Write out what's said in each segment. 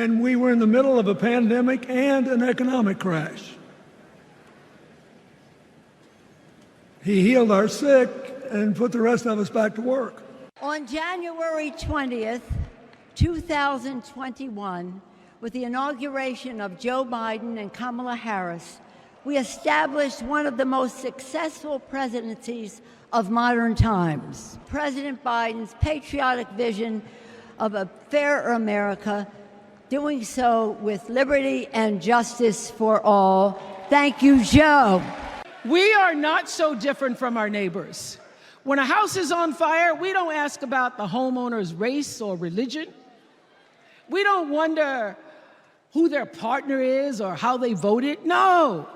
and we were in the middle of a pandemic and an economic crash. He healed our sick and put the rest of us back to work. On January 20th, 2021, with the inauguration of Joe Biden and Kamala Harris, we established one of the most successful presidencies of modern times. President Biden's patriotic vision of a fairer America, doing so with liberty and justice for all. Thank you, Joe. We are not so different from our neighbors. When a house is on fire, we don't ask about the homeowner's race or religion. We don't wonder who their partner is or how they voted. No.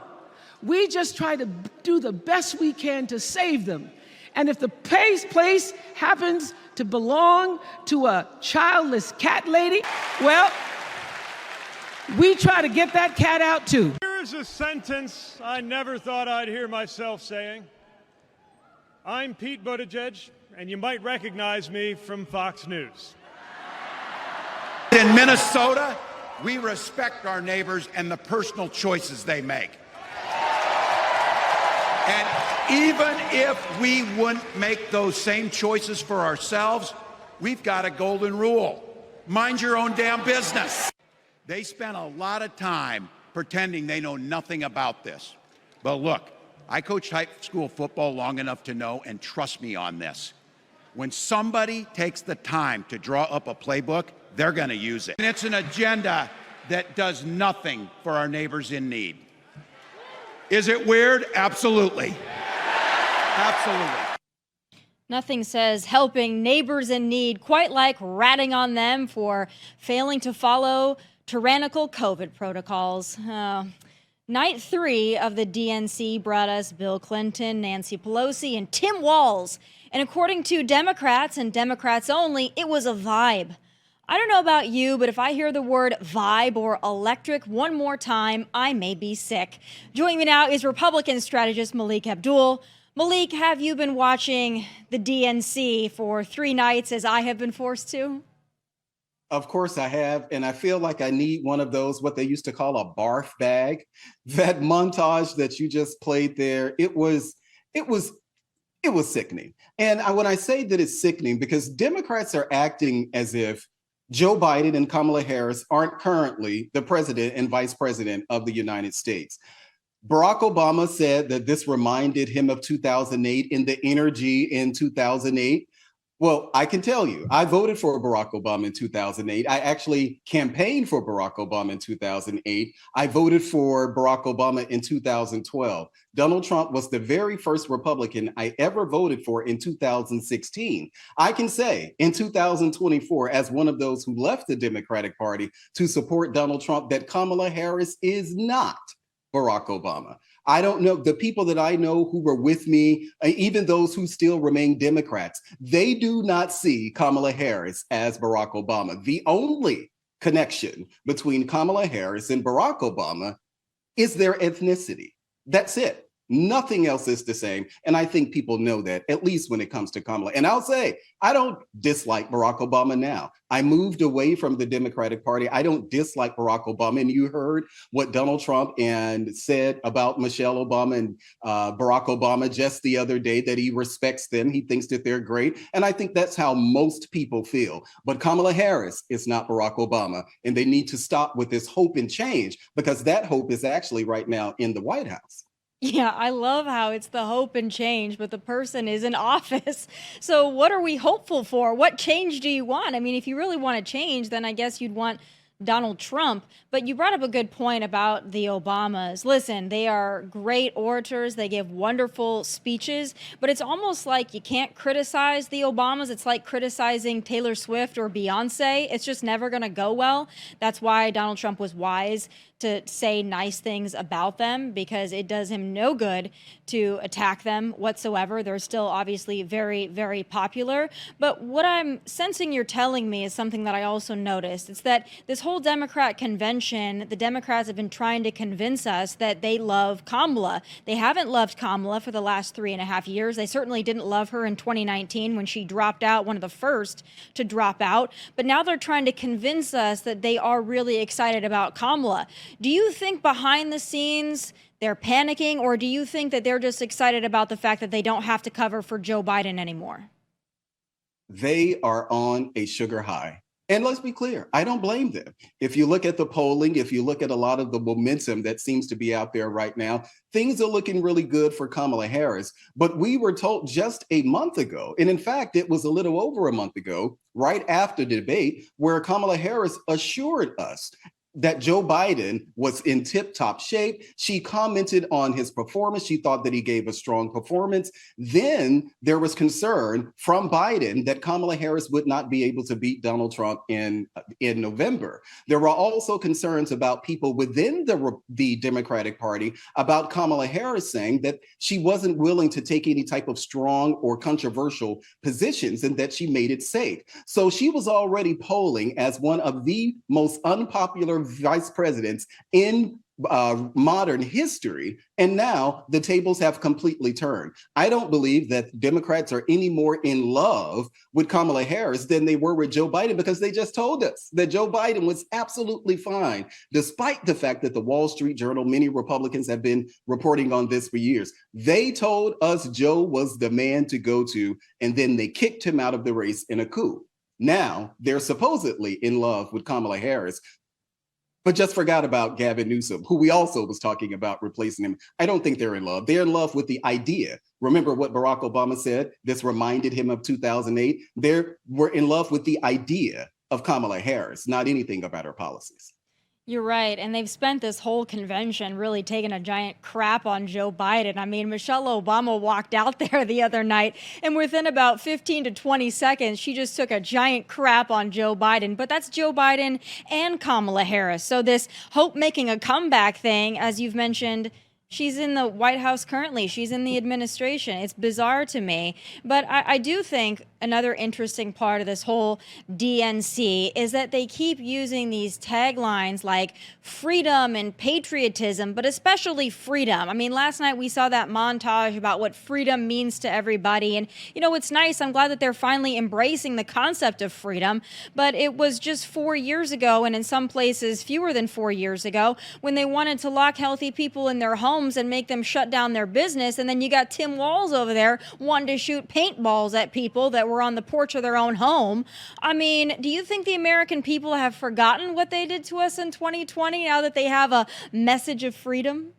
We just try to do the best we can to save them. And if the place happens to belong to a childless cat lady, well, we try to get that cat out too. Here's a sentence I never thought I'd hear myself saying. I'm Pete Buttigieg, and you might recognize me from Fox News. In Minnesota, we respect our neighbors and the personal choices they make. And even if we wouldn't make those same choices for ourselves, we've got a golden rule. Mind your own damn business. They spent a lot of time pretending they know nothing about this. But look, I coached high school football long enough to know, and trust me on this, when somebody takes the time to draw up a playbook, they're going to use it. And it's an agenda that does nothing for our neighbors in need. Is it weird? Absolutely. Absolutely. Nothing says helping neighbors in need quite like ratting on them for failing to follow tyrannical COVID protocols. Night 3 of the DNC brought us Bill Clinton, Nancy Pelosi, and Tim Walz. And according to Democrats and Democrats only, it was a vibe. I don't know about you, but if I hear the word vibe or electric one more time, I may be sick. Joining me now is Republican strategist Melik Abdul. Melik, have you been watching the DNC for 3 nights as I have been forced to? Of course I have, and I feel like I need one of those, what they used to call a barf bag. That montage that you just played there, it was sickening. And when I say that it's sickening, because Democrats are acting as if Joe Biden and Kamala Harris aren't currently the president and vice president of the United States. Barack Obama said that this reminded him of 2008 and the energy in 2008. Well, I can tell you, I voted for Barack Obama in 2008. I actually campaigned for Barack Obama in 2008. I voted for Barack Obama in 2012. Donald Trump was the very first Republican I ever voted for in 2016. I can say in 2024, as one of those who left the Democratic Party to support Donald Trump, that Kamala Harris is not Barack Obama. I don't know, the people that I know who were with me, even those who still remain Democrats, they do not see Kamala Harris as Barack Obama. The only connection between Kamala Harris and Barack Obama is their ethnicity. That's it. Nothing else is the same. And I think people know that, at least when it comes to Kamala. And I'll say, I don't dislike Barack Obama now. I moved away from the Democratic Party. I don't dislike Barack Obama. And you heard what Donald Trump said about Michelle Obama and Barack Obama just the other day, that he respects them. He thinks that they're great. And I think that's how most people feel. But Kamala Harris is not Barack Obama. And they need to stop with this hope and change, because that hope is actually right now in the White House. Yeah, I love how it's the hope and change, but the person is in office. So what are we hopeful for? What change do you want? I mean, if you really want to change, then I guess you'd want Donald Trump. But you brought up a good point about the Obamas. Listen, they are great orators. They give wonderful speeches, but it's almost like you can't criticize the Obamas. It's like criticizing Taylor Swift or Beyonce. It's just never going to go well. That's why Donald Trump was wise to say nice things about them because it does him no good to attack them whatsoever. They're still obviously very, very popular. But what I'm sensing you're telling me is something that I also noticed. It's that this whole Democrat convention, the Democrats have been trying to convince us that they love Kamala. They haven't loved Kamala for the last 3.5 years. They certainly didn't love her in 2019 when she dropped out, one of the first to drop out. But now they're trying to convince us that they are really excited about Kamala. Do you think behind the scenes they're panicking, or do you think that they're just excited about the fact that they don't have to cover for Joe Biden anymore? They are on a sugar high. And let's be clear, I don't blame them. If you look at the polling, if you look at a lot of the momentum that seems to be out there right now, things are looking really good for Kamala Harris. But we were told just a month ago, and in fact, it was a little over a month ago, right after the debate, where Kamala Harris assured us that Joe Biden was in tip-top shape. She commented on his performance. She thought that he gave a strong performance. Then there was concern from Biden that Kamala Harris would not be able to beat Donald Trump in November. There were also concerns about people within the Democratic Party about Kamala Harris saying that she wasn't willing to take any type of strong or controversial positions and that she made it safe. So she was already polling as one of the most unpopular vice presidents in modern history, and now the tables have completely turned. I don't believe that Democrats are any more in love with Kamala Harris than they were with Joe Biden, because they just told us that Joe Biden was absolutely fine, despite the fact that the Wall Street Journal, many Republicans have been reporting on this for years. They told us Joe was the man to go to, and then they kicked him out of the race in a coup. Now they're supposedly in love with Kamala Harris, but just forgot about Gavin Newsom, who we also was talking about replacing him. I don't think they're in love. They're in love with the idea. Remember what Barack Obama said? This reminded him of 2008. They were in love with the idea of Kamala Harris, not anything about her policies. You're right. And they've spent this whole convention really taking a giant crap on Joe Biden. I mean, Michelle Obama walked out there the other night, and within about 15 to 20 seconds, she just took a giant crap on Joe Biden. But that's Joe Biden and Kamala Harris. So this hope making a comeback thing, as you've mentioned, she's in the White House currently. She's in the administration. It's bizarre to me. But I do think another interesting part of this whole DNC is that they keep using these taglines like freedom and patriotism, but especially freedom. I mean, last night we saw that montage about what freedom means to everybody. And, you know, it's nice. I'm glad that they're finally embracing the concept of freedom. But it was just 4 years ago, and in some places fewer than 4 years ago, when they wanted to lock healthy people in their homes and make them shut down their business. And then you got Tim Walz over there wanting to shoot paintballs at people that were on the porch of their own home. I mean, do you think the American people have forgotten what they did to us in 2020 now that they have a message of freedom?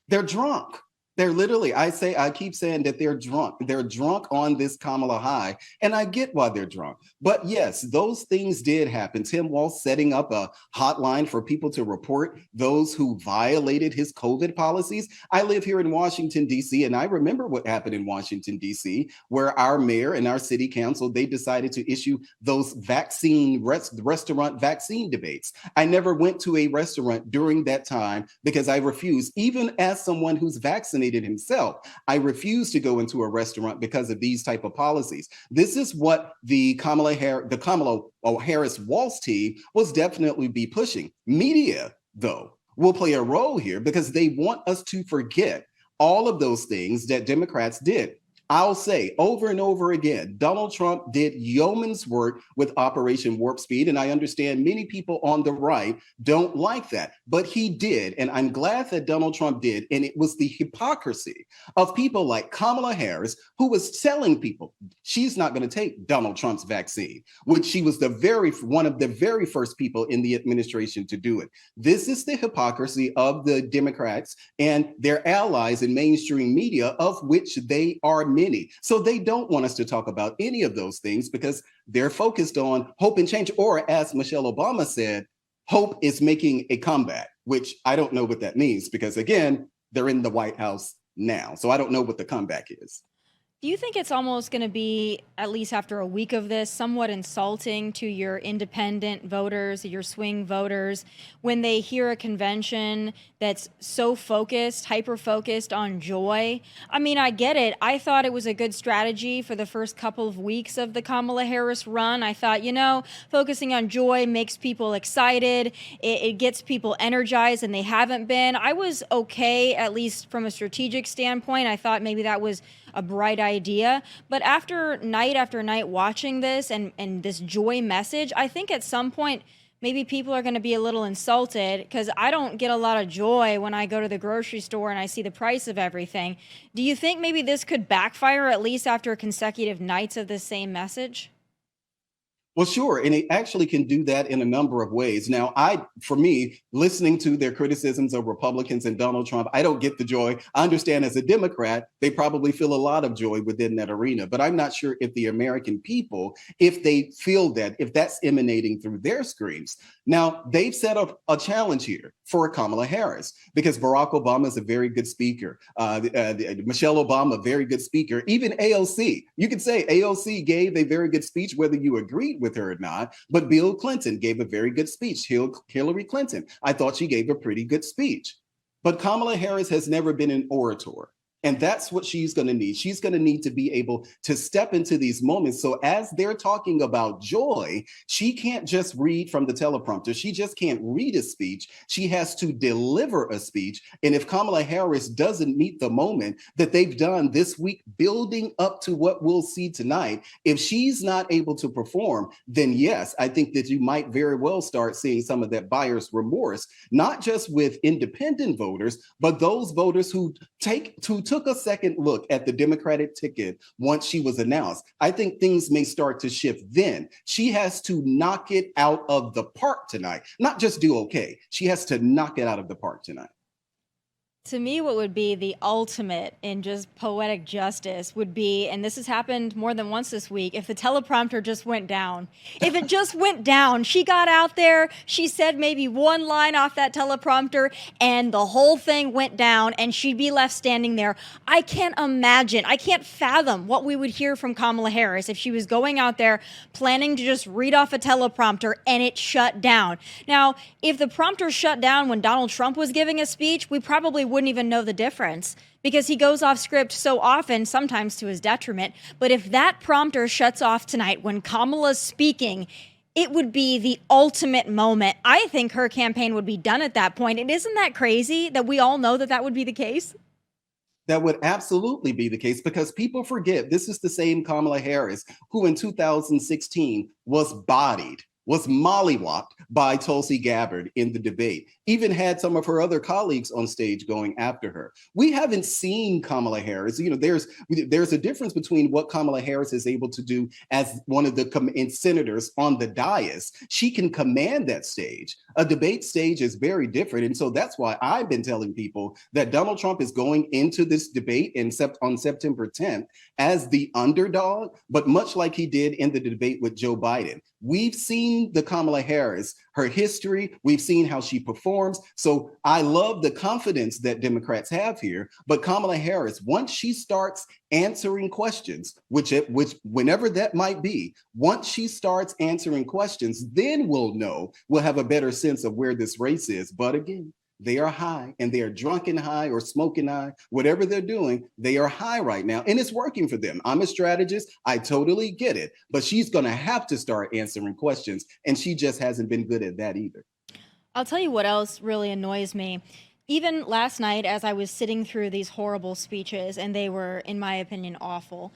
They're drunk. They're literally, I keep saying that they're drunk. They're drunk on this Kamala high. And I get why they're drunk. But yes, those things did happen. Tim Walz setting up a hotline for people to report those who violated his COVID policies. I live here in Washington, D.C., and I remember what happened in Washington, D.C., where our mayor and our city council, they decided to issue those restaurant vaccine debates. I never went to a restaurant during that time because I refused, even as someone who's vaccinated himself, I refuse to go into a restaurant because of these type of policies. This is what the Kamala Harris-Walz team was definitely be pushing. Media, though, will play a role here because they want us to forget all of those things that Democrats did. I'll say over and over again, Donald Trump did yeoman's work with Operation Warp Speed, and I understand many people on the right don't like that, but he did, and I'm glad that Donald Trump did, and it was the hypocrisy of people like Kamala Harris, who was telling people she's not going to take Donald Trump's vaccine, which she was one of the very first people in the administration to do it. This is the hypocrisy of the Democrats and their allies in mainstream media, of which they are many. So they don't want us to talk about any of those things because they're focused on hope and change, or as Michelle Obama said, hope is making a comeback, which I don't know what that means because, again, they're in the White House now. So I don't know what the comeback is. Do you think it's almost going to be, at least after a week of this, somewhat insulting to your independent voters, your swing voters, when they hear a convention that's so focused, hyper-focused on joy? I mean, I get it. I thought it was a good strategy for the first couple of weeks of the Kamala Harris run. I thought, focusing on joy makes people excited. It gets people energized, and they haven't been. I was okay, at least from a strategic standpoint. I thought maybe that was a bright idea. But after night watching this and this joy message, I think at some point maybe people are going to be a little insulted, because I don't get a lot of joy when I go to the grocery store and I see the price of everything. Do you think maybe this could backfire, at least after consecutive nights of the same message? Well, sure. And it actually can do that in a number of ways. Now, for me, listening to their criticisms of Republicans and Donald Trump, I don't get the joy. I understand as a Democrat, they probably feel a lot of joy within that arena, but I'm not sure if the American people, if they feel that, if that's emanating through their screens. Now, they've set up a challenge here for Kamala Harris, because Barack Obama is a very good speaker. Michelle Obama, a very good speaker. Even AOC, you could say AOC gave a very good speech, whether you agreed with her or not, but Bill Clinton gave a very good speech. Hillary Clinton, I thought she gave a pretty good speech. But Kamala Harris has never been an orator. And that's what she's going to need. She's going to need to be able to step into these moments. So as they're talking about joy, she can't just read from the teleprompter. She just can't read a speech. She has to deliver a speech. And if Kamala Harris doesn't meet the moment that they've done this week, building up to what we'll see tonight, if she's not able to perform, then yes, I think that you might very well start seeing some of that buyer's remorse, not just with independent voters, but those voters who took a second look at the Democratic ticket once she was announced. I think things may start to shift then. She has to knock it out of the park tonight, not just do okay. She has to knock it out of the park tonight. To me, what would be the ultimate in just poetic justice would be, and this has happened more than once this week, if the teleprompter just went down. If it just went down, she got out there, she said maybe one line off that teleprompter, and the whole thing went down, and she'd be left standing there. I can't imagine, I can't fathom what we would hear from Kamala Harris if she was going out there planning to just read off a teleprompter and it shut down. Now, if the prompter shut down when Donald Trump was giving a speech, we probably wouldn't even know the difference, because he goes off script so often, sometimes to his detriment. But if that prompter shuts off tonight when Kamala's speaking, it would be the ultimate moment. I think her campaign would be done at that point. And isn't that crazy that we all know that that would be the case? That would absolutely be the case, because people forget this is the same Kamala Harris who in 2016 was bodied, was mollywopped by Tulsi Gabbard in the debate, even had some of her other colleagues on stage going after her. We haven't seen Kamala Harris. There's a difference between what Kamala Harris is able to do as one of the senators on the dais. She can command that stage. A debate stage is very different. And so that's why I've been telling people that Donald Trump is going into this debate on September 10th as the underdog, but much like he did in the debate with Joe Biden. We've seen the Kamala Harris, her history. We've seen how she performs. So I love the confidence that Democrats have here. But Kamala Harris, once she starts answering questions, which whenever that might be, once she starts answering questions, then we'll have a better sense of where this race is. But again, they are high, and they are drunken high or smoking high, whatever they're doing, they are high right now, and it's working for them. I'm a strategist. I totally get it, but she's going to have to start answering questions, and she just hasn't been good at that either. I'll tell you what else really annoys me. Even last night, as I was sitting through these horrible speeches, and they were, in my opinion, awful,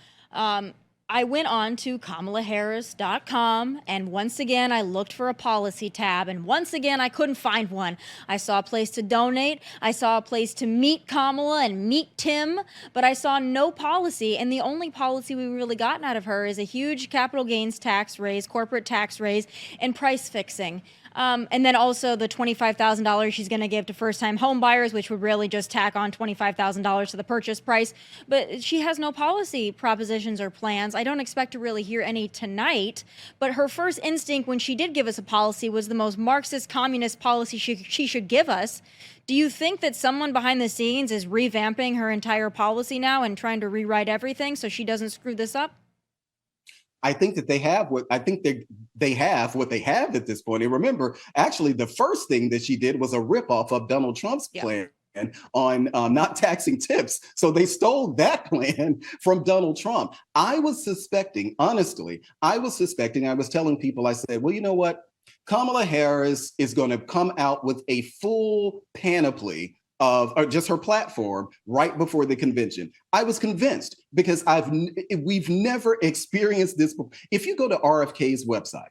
I went on to KamalaHarris.com, and once again, I looked for a policy tab, and once again, I couldn't find one. I saw a place to donate, I saw a place to meet Kamala and meet Tim, but I saw no policy, and the only policy we've really gotten out of her is a huge capital gains tax raise, corporate tax raise, and price fixing. And then also the $25,000 she's going to give to first-time home buyers, which would really just tack on $25,000 to the purchase price. But she has no policy propositions or plans. I don't expect to really hear any tonight. But her first instinct when she did give us a policy was the most Marxist communist policy she should give us. Do you think that someone behind the scenes is revamping her entire policy now and trying to rewrite everything so she doesn't screw this up? I think that they have what they have at this point. And remember, actually, the first thing that she did was a ripoff of Donald Trump's plan on not taxing tips. So they stole that plan from Donald Trump. I was suspecting, honestly, I was telling people, I said, well, you know what? Kamala Harris is going to come out with a full panoply of or just her platform right before the convention. I was convinced because we've never experienced this before. If you go to RFK's website,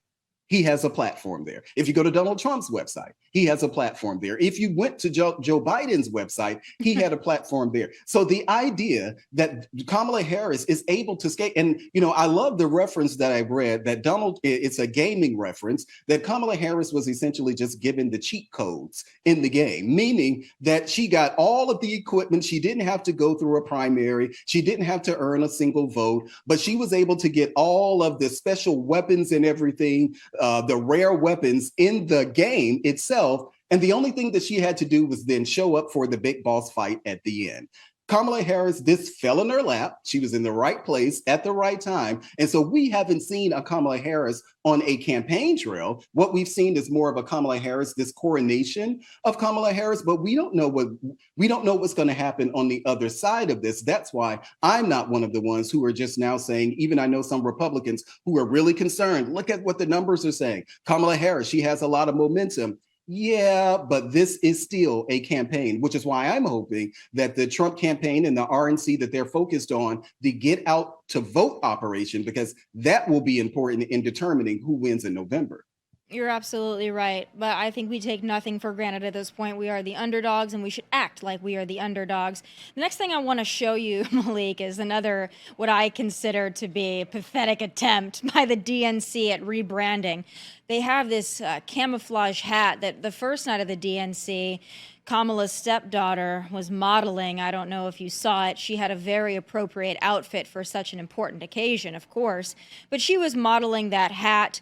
he has a platform there. If you go to Donald Trump's website, he has a platform there. If you went to Joe Biden's website, he had a platform there. So the idea that Kamala Harris is able to skate, and I love the reference that I read that it's a gaming reference, that Kamala Harris was essentially just given the cheat codes in the game, meaning that she got all of the equipment. She didn't have to go through a primary. She didn't have to earn a single vote, but she was able to get all of the special weapons and everything, the rare weapons in the game itself. And the only thing that she had to do was then show up for the big boss fight at the end. Kamala Harris, this fell in her lap. She was in the right place at the right time. And so we haven't seen a Kamala Harris on a campaign trail. What we've seen is more of a Kamala Harris, this coronation of Kamala Harris, but we don't know what's going to happen on the other side of this. That's why I'm not one of the ones who are just now saying, even I know some Republicans who are really concerned. Look at what the numbers are saying. Kamala Harris, she has a lot of momentum. Yeah, but this is still a campaign, which is why I'm hoping that the Trump campaign and the RNC, that they're focused on the get out to vote operation, because that will be important in determining who wins in November. You're absolutely right. But I think we take nothing for granted at this point. We are the underdogs, and we should act like we are the underdogs. The next thing I want to show you, Melik, is another, what I consider to be a pathetic attempt by the DNC at rebranding. They have this camouflage hat that the first night of the DNC, Kamala's stepdaughter was modeling. I don't know if you saw it. She had a very appropriate outfit for such an important occasion, of course. But she was modeling that hat.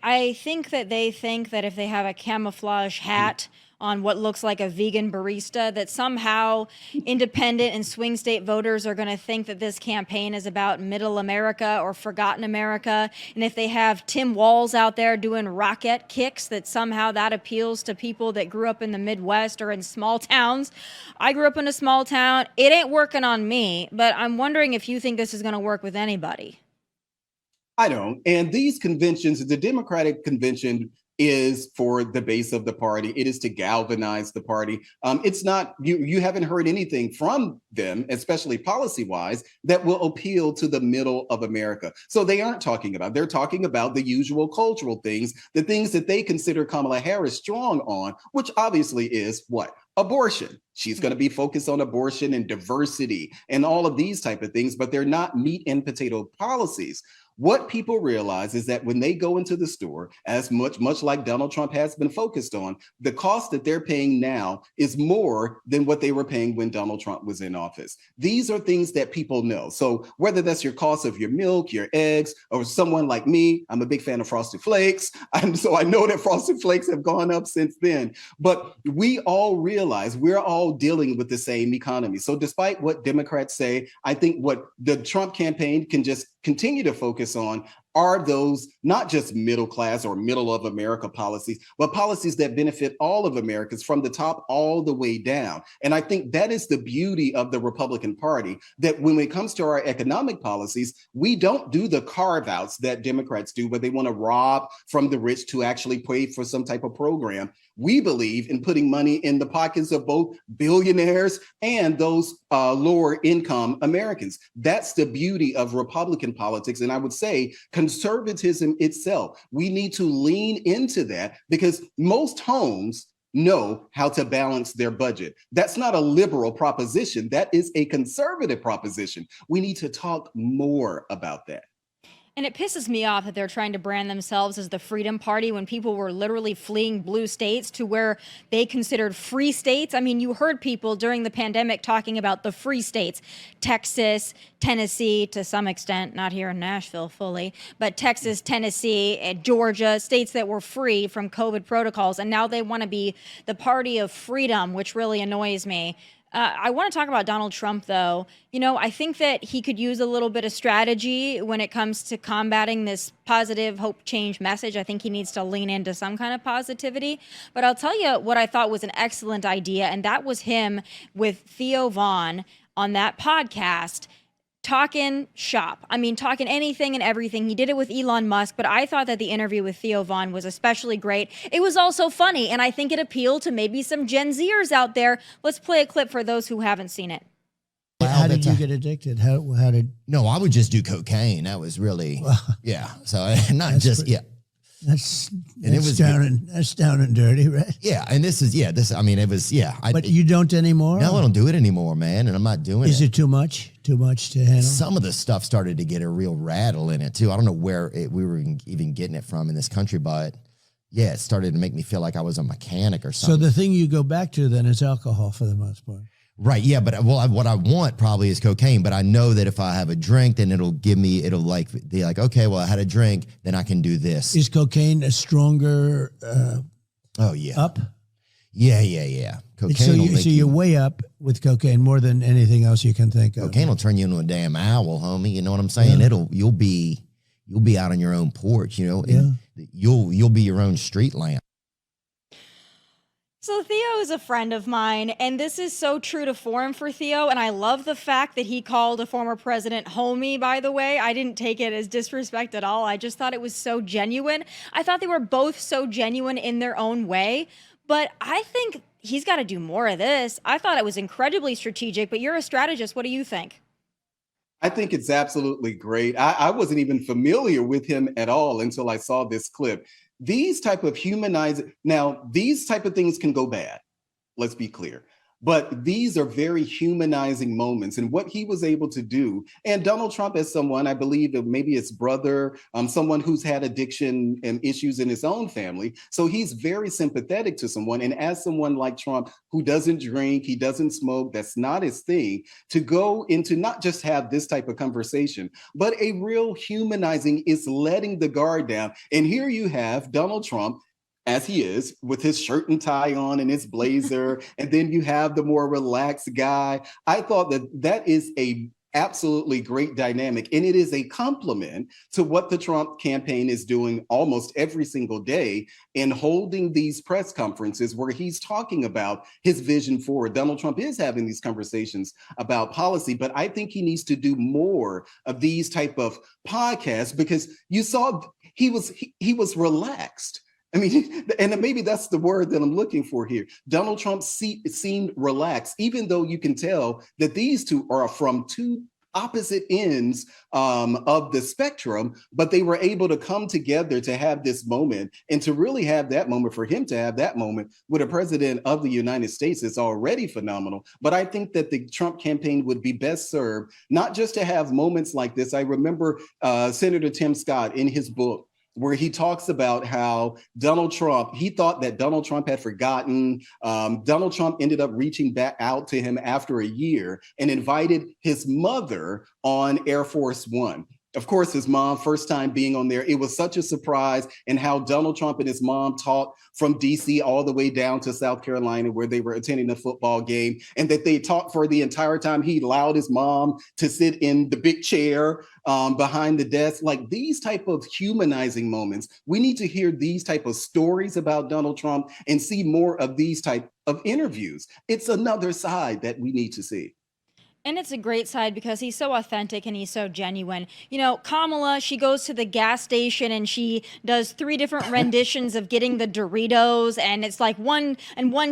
I think that they think that if they have a camouflage hat on what looks like a vegan barista, that somehow independent and swing state voters are going to think that this campaign is about middle America or forgotten America. And if they have Tim Walz out there doing rocket kicks, that somehow that appeals to people that grew up in the Midwest or in small towns. I grew up in a small town. It ain't working on me, but I'm wondering if you think this is going to work with anybody. I don't. And these conventions, the Democratic convention is for the base of the party. It is to galvanize the party. It's not, you haven't heard anything from them, especially policy-wise, that will appeal to the middle of America. So they're talking about the usual cultural things, the things that they consider Kamala Harris strong on, which obviously is what? Abortion. She's going to be focused on abortion and diversity and all of these type of things, but they're not meat and potato policies. What people realize is that when they go into the store, as much like Donald Trump has been focused on, the cost that they're paying now is more than what they were paying when Donald Trump was in office. These are things that people know. So whether that's your cost of your milk, your eggs, or someone like me, I'm a big fan of Frosted Flakes. And so I know that Frosted Flakes have gone up since then. But we all realize we're all dealing with the same economy. So despite what Democrats say, I think what the Trump campaign can just continue to focus on are those not just middle class or middle of America policies, but policies that benefit all of Americans from the top all the way down. And I think that is the beauty of the Republican Party, that when it comes to our economic policies, we don't do the carve outs that Democrats do, where they want to rob from the rich to actually pay for some type of program. We believe in putting money in the pockets of both billionaires and those lower income Americans. That's the beauty of Republican politics. And I would say conservatism itself, we need to lean into that, because most homes know how to balance their budget. That's not a liberal proposition. That is a conservative proposition. We need to talk more about that. And it pisses me off that they're trying to brand themselves as the Freedom Party when people were literally fleeing blue states to where they considered free states. I mean, you heard people during the pandemic talking about the free states, Texas, Tennessee, to some extent, not here in Nashville fully, but Texas, Tennessee, and Georgia, states that were free from COVID protocols. And now they want to be the party of freedom, which really annoys me. I want to talk about Donald Trump, though. You know, I think that he could use a little bit of strategy when it comes to combating this positive hope change message. I think he needs to lean into some kind of positivity. But I'll tell you what I thought was an excellent idea, and that was him with Theo Vaughn on that podcast talking shop. I mean, talking anything and everything. He did it with Elon Musk, but I thought that the interview with Theo Vaughn was especially great. It was also funny, and I think it appealed to maybe some Gen Zers out there. Let's play a clip for those who haven't seen it. How did you get addicted? How did? No, I would just do cocaine. That was really, yeah. So not just, yeah. That's was that's down and dirty, right? Yeah, and I mean, it was, yeah. But you don't anymore? No, I don't do it anymore, man, and I'm not doing it. Is it too much? Too much to handle? Some of the stuff started to get a real rattle in it, too. I don't know where we were even getting it from in this country, but yeah, it started to make me feel like I was a mechanic or something. So the thing you go back to then is alcohol for the most part. Right, yeah, but what I want probably is cocaine, but I know that if I have a drink, then it'll be like, okay, well, I had a drink, then I can do this. Is cocaine a stronger oh, yeah. up? Yeah. Cocaine So you're way up with cocaine more than anything else you can think of. Cocaine will turn you into a damn owl, homie. You know what I'm saying? Yeah. You'll be out on your own porch, you know, and you'll be your own street lamp. So Theo is a friend of mine, and this is so true to form for Theo, and I love the fact that he called a former president homie, by the way. I didn't take it as disrespect at all. I just thought it was so genuine. I thought they were both so genuine in their own way, but I think he's got to do more of this. I thought it was incredibly strategic, but you're a strategist. What do you think? I think it's absolutely great. I wasn't even familiar with him at all until I saw this clip. These type of these type of things can go bad. Let's be clear. But these are very humanizing moments, and what he was able to do. And Donald Trump, as someone, I believe maybe his brother, someone who's had addiction and issues in his own family. So he's very sympathetic to someone. And as someone like Trump, who doesn't drink, he doesn't smoke, that's not his thing, to go into not just have this type of conversation, but a real humanizing is letting the guard down. And here you have Donald Trump, as he is, with his shirt and tie on and his blazer, and then you have the more relaxed guy. I thought that is a absolutely great dynamic, and it is a compliment to what the Trump campaign is doing almost every single day in holding these press conferences where he's talking about his vision forward. Donald Trump is having these conversations about policy, but I think he needs to do more of these type of podcasts, because you saw he was relaxed. I mean, and maybe that's the word that I'm looking for here. Donald Trump seemed relaxed, even though you can tell that these two are from two opposite ends of the spectrum, but they were able to come together to have this moment, and to really have that moment, for him to have that moment with a president of the United States is already phenomenal. But I think that the Trump campaign would be best served not just to have moments like this. I remember Senator Tim Scott in his book, where he talks about how Donald Trump, he thought that Donald Trump had forgotten. Donald Trump ended up reaching back out to him after a year and invited his mother on Air Force One. Of course, his mom, first time being on there, it was such a surprise, and how Donald Trump and his mom talked from DC all the way down to South Carolina, where they were attending a football game, and that they talked for the entire time. He allowed his mom to sit in the big chair behind the desk. Like, these type of humanizing moments, we need to hear these type of stories about Donald Trump and see more of these type of interviews. It's another side that we need to see. And it's a great side because he's so authentic and he's so genuine. You know, Kamala, she goes to the gas station and she does 3 different renditions of getting the Doritos. And it's like one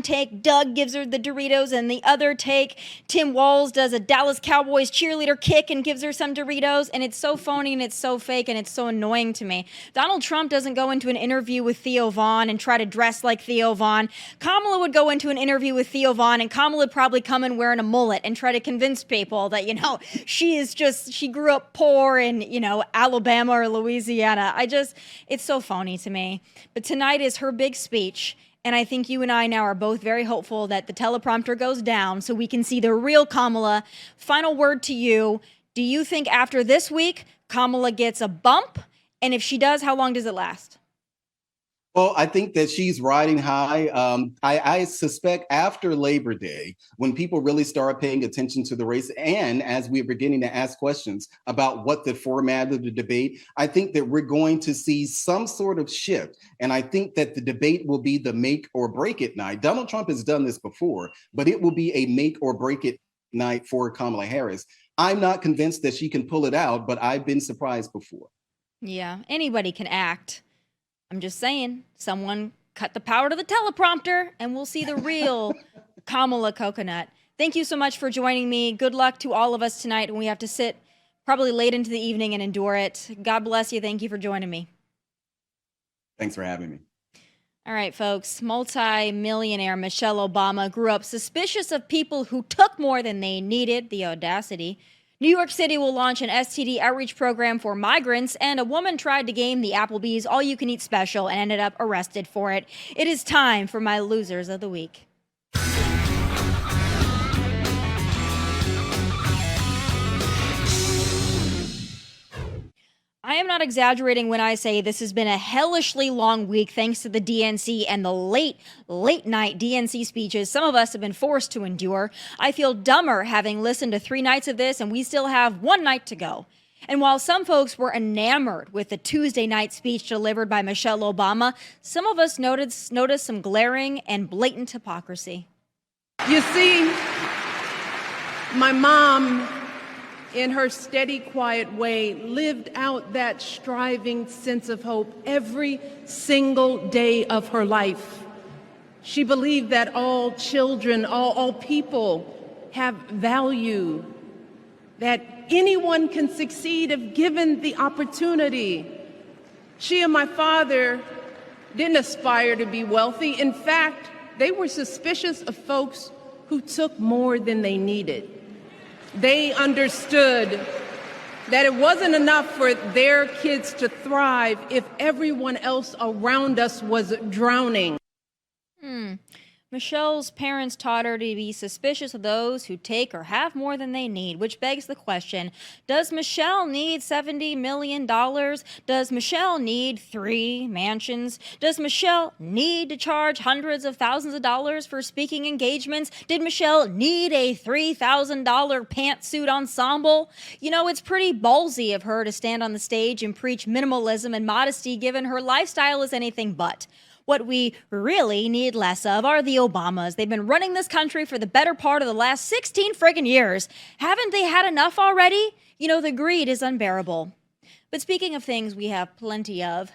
take, Doug gives her the Doritos, and the other take, Tim Walz does a Dallas Cowboys cheerleader kick and gives her some Doritos. And it's so phony and it's so fake and it's so annoying to me. Donald Trump doesn't go into an interview with Theo Vaughn and try to dress like Theo Vaughn. Kamala would go into an interview with Theo Vaughn, and Kamala would probably come in wearing a mullet and try to convince people that, she grew up poor in, Alabama or Louisiana. It's so phony to me. But tonight is her big speech. And I think you and I now are both very hopeful that the teleprompter goes down so we can see the real Kamala. Final word to you. Do you think after this week, Kamala gets a bump? And if she does, how long does it last? Well, I think that she's riding high. I suspect after Labor Day, when people really start paying attention to the race, and as we're beginning to ask questions about what the format of the debate, I think that we're going to see some sort of shift. And I think that the debate will be the make or break it night. Donald Trump has done this before, but it will be a make or break it night for Kamala Harris. I'm not convinced that she can pull it out, but I've been surprised before. Yeah, anybody can act. I'm just saying, someone cut the power to the teleprompter and we'll see the real Kamala Coconut. Thank you so much for joining me. Good luck to all of us tonight when we have to sit probably late into the evening and endure it. God bless you. Thank you for joining me. Thanks for having me. All right, folks. Multi-millionaire Michelle Obama grew up suspicious of people who took more than they needed. The audacity. New York City will launch an STD outreach program for migrants, and a woman tried to game the Applebee's all-you-can-eat special and ended up arrested for it. It is time for my losers of the week. I am not exaggerating when I say this has been a hellishly long week thanks to the DNC and the late night DNC speeches some of us have been forced to endure. I feel dumber having listened to 3 nights of this, and we still have 1 night to go. And while some folks were enamored with the Tuesday night speech delivered by Michelle Obama, some of us noticed some glaring and blatant hypocrisy. You see, my mom, in her steady, quiet way, lived out that striving sense of hope every single day of her life. She believed that all children, all people have value, that anyone can succeed if given the opportunity. She and my father didn't aspire to be wealthy. In fact, they were suspicious of folks who took more than they needed. They understood that it wasn't enough for their kids to thrive if everyone else around us was drowning. Michelle's parents taught her to be suspicious of those who take or have more than they need, which begs the question, does Michelle need $70 million? Does Michelle need 3 mansions? Does Michelle need to charge hundreds of thousands of dollars for speaking engagements? Did Michelle need a $3,000 pantsuit ensemble? It's pretty ballsy of her to stand on the stage and preach minimalism and modesty given her lifestyle is anything but. What we really need less of are the Obamas. They've been running this country for the better part of the last 16 friggin' years. Haven't they had enough already? The greed is unbearable. But speaking of things we have plenty of,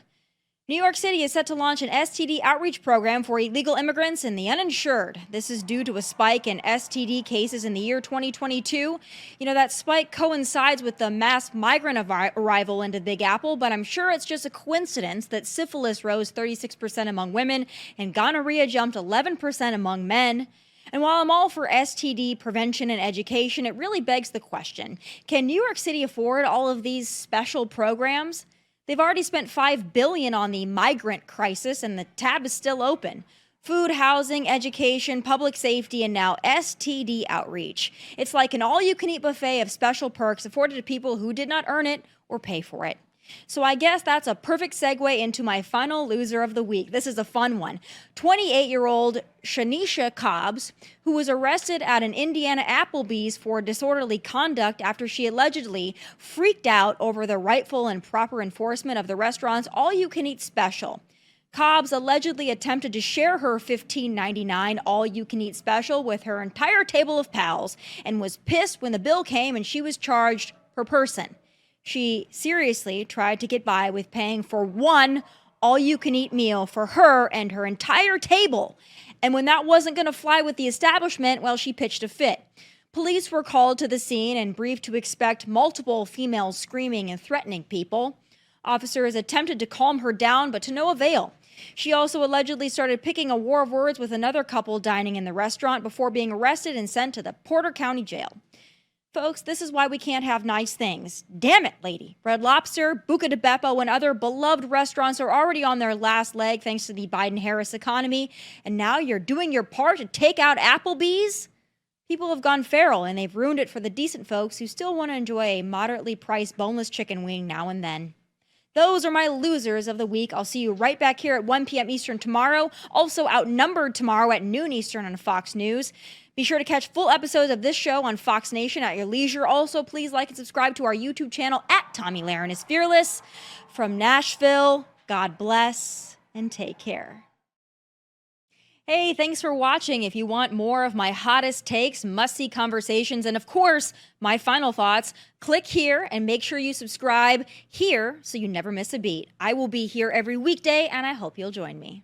New York City is set to launch an STD outreach program for illegal immigrants and the uninsured. This is due to a spike in STD cases in the year 2022. That spike coincides with the mass migrant arrival into Big Apple, but I'm sure it's just a coincidence that syphilis rose 36% among women and gonorrhea jumped 11% among men. And while I'm all for STD prevention and education, it really begs the question, can New York City afford all of these special programs? They've already spent $5 billion on the migrant crisis, and the tab is still open. Food, housing, education, public safety, and now STD outreach. It's like an all-you-can-eat buffet of special perks afforded to people who did not earn it or pay for it. So I guess that's a perfect segue into my final loser of the week. This is a fun one. 28-year-old Shanisha Cobbs, who was arrested at an Indiana Applebee's for disorderly conduct after she allegedly freaked out over the rightful and proper enforcement of the restaurant's all-you-can-eat special. Cobbs allegedly attempted to share her $15.99 all-you-can-eat special with her entire table of pals and was pissed when the bill came and she was charged per person. She seriously tried to get by with paying for one all-you-can-eat meal for her and her entire table. And when that wasn't going to fly with the establishment, well, she pitched a fit. Police were called to the scene and briefed to expect multiple females screaming and threatening people. Officers attempted to calm her down, but to no avail. She also allegedly started picking a war of words with another couple dining in the restaurant before being arrested and sent to the Porter County Jail. Folks, this is why we can't have nice things. Damn it, lady. Red Lobster, Buca de Beppo, and other beloved restaurants are already on their last leg thanks to the Biden-Harris economy. And now you're doing your part to take out Applebee's? People have gone feral, and they've ruined it for the decent folks who still want to enjoy a moderately priced boneless chicken wing now and then. Those are my losers of the week. I'll see you right back here at 1 p.m. Eastern tomorrow. Also outnumbered tomorrow at noon Eastern on Fox News. Be sure to catch full episodes of this show on Fox Nation at your leisure. Also, please like and subscribe to our YouTube channel at Tomi Lahren is Fearless. From Nashville, God bless and take care. Hey, thanks for watching. If you want more of my hottest takes, must-see conversations, and of course, my final thoughts, click here and make sure you subscribe here so you never miss a beat. I will be here every weekday, and I hope you'll join me.